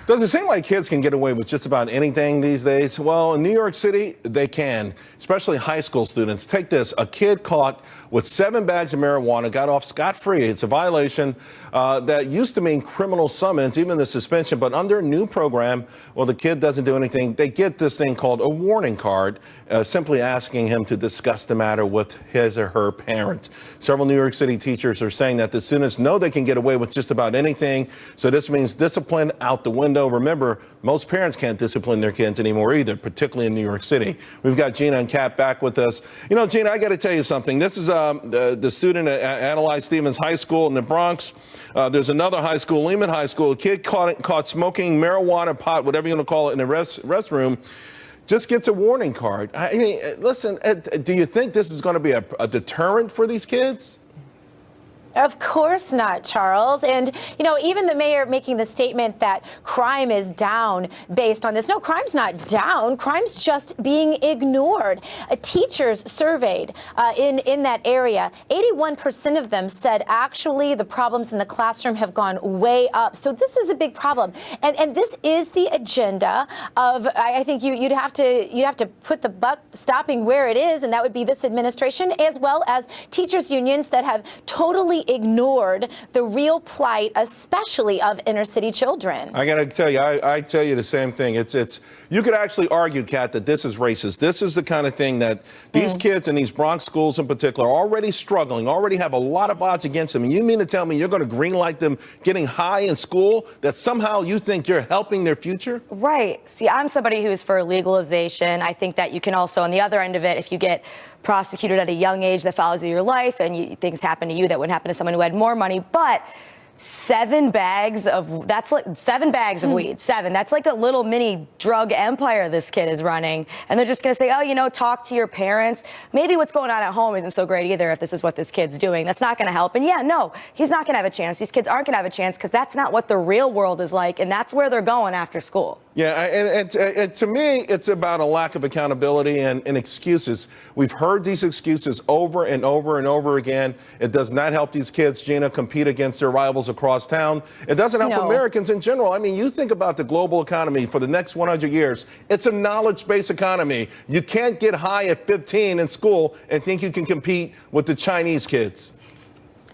Does it seem like kids can get away with just about anything these days? Well, in New York City, they can, especially high school students. Take this, a kid caught with 7 bags of marijuana got off scot-free. It's a violation that used to mean criminal summons, even the suspension. But under a new program, well, the kid doesn't do anything. They get this thing called a warning card, simply asking him to discuss the matter with his or her parent. Several New York City teachers are saying that the students know they can get away with just about anything. So this means discipline out the window. Remember, most parents can't discipline their kids anymore either, particularly in New York City. We've got Gina and Kat back with us. You know, Gina, I got to tell you something. This is the student at Adelaide Stevens High School in the Bronx. There's another high school, Lehman High School. A kid caught smoking marijuana pot, whatever you want to call it, in the restroom. Just gets a warning card. I mean, listen, do you think this is going to be a deterrent for these kids? Of course not, Charles. And, you know, even the mayor making the statement that crime is down based on this. No, crime's not down. Crime's just being ignored. Teachers surveyed in that area, 81% of them said actually the problems in the classroom have gone way up. So this is a big problem. And this is the agenda of, I think you'd have to put the buck stopping where it is, and that would be this administration, as well as teachers unions that have totally ignored the real plight, especially of inner city children. I got to tell you, I tell you the same thing. You could actually argue, Kat, that this is racist. This is the kind of thing that these kids in these Bronx schools in particular are already struggling, already have a lot of odds against them. And you mean to tell me you're going to greenlight them getting high in school, that somehow you think you're helping their future? Right. See, I'm somebody who's for legalization. I think that you can also, on the other end of it, if you get prosecuted at a young age, that follows you your life, and things happen to you that wouldn't happen to someone who had more money. But 7 bags of weed. That's like a little mini drug empire this kid is running. And they're just going to say, oh, you know, talk to your parents. Maybe what's going on at home isn't so great either if this is what this kid's doing. That's not going to help. And yeah, no, he's not going to have a chance. These kids aren't going to have a chance because that's not what the real world is like. And that's where they're going after school. Yeah, and to me, it's about a lack of accountability and excuses. We've heard these excuses over and over and over again. It does not help these kids, Gina, compete against their rivals across town. It doesn't help Americans in general. I mean, you think about the global economy for the next 100 years. It's a knowledge-based economy. You can't get high at 15 in school and think you can compete with the Chinese kids.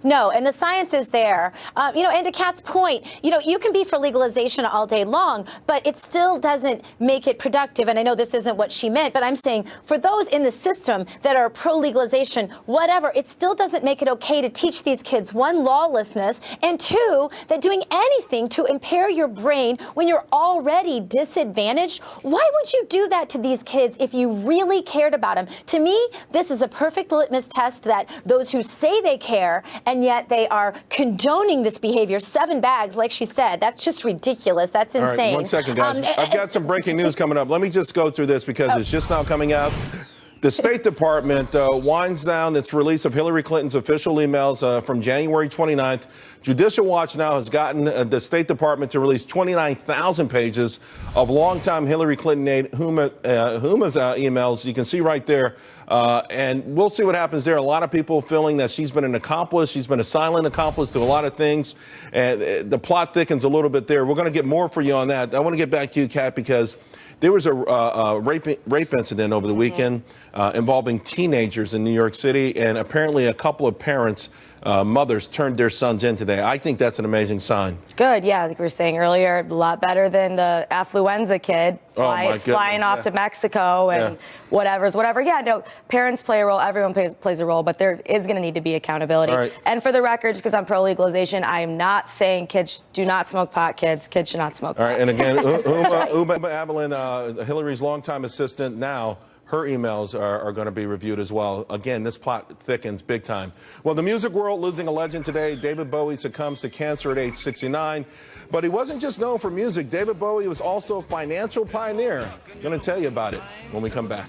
No, and the science is there. You know, and to Kat's point, you know, you can be for legalization all day long, but it still doesn't make it productive. And I know this isn't what she meant, but I'm saying for those in the system that are pro-legalization, whatever, it still doesn't make it okay to teach these kids, 1, lawlessness, and 2, that doing anything to impair your brain when you're already disadvantaged. Why would you do that to these kids if you really cared about them? To me, this is a perfect litmus test that those who say they care and yet they are condoning this behavior. 7 bags, like she said, that's just ridiculous. That's insane. All right, 1 second, guys. I've got some breaking news coming up. Let me just go through this because it's just now coming out. The State Department winds down its release of Hillary Clinton's official emails from January 29th. Judicial Watch now has gotten the State Department to release 29,000 pages of longtime Hillary Clinton aide Huma's emails. You can see right there. And we'll see what happens there. A lot of people feeling that she's been an accomplice. She's been a silent accomplice to a lot of things. And the plot thickens a little bit there. We're going to get more for you on that. I want to get back to you, Kat, because there was a rape incident over the weekend involving teenagers in New York City, and apparently a couple of parents, mothers, turned their sons in today. I think that's an amazing sign. Good, yeah, like we were saying earlier, a lot better than the affluenza kid flying off to Mexico and whatever. Yeah, no, parents play a role, everyone plays a role, but there is going to need to be accountability. Right. And for the record, just because I'm pro-legalization, I am not saying kids do not smoke pot, kids should not smoke pot. All right, and again, Uma Abelin, Hillary's longtime assistant now, her emails are going to be reviewed as well. Again, this plot thickens big time. Well, the music world losing a legend today. David Bowie succumbs to cancer at age 69. But he wasn't just known for music. David Bowie was also a financial pioneer. I'm going to tell you about it when we come back.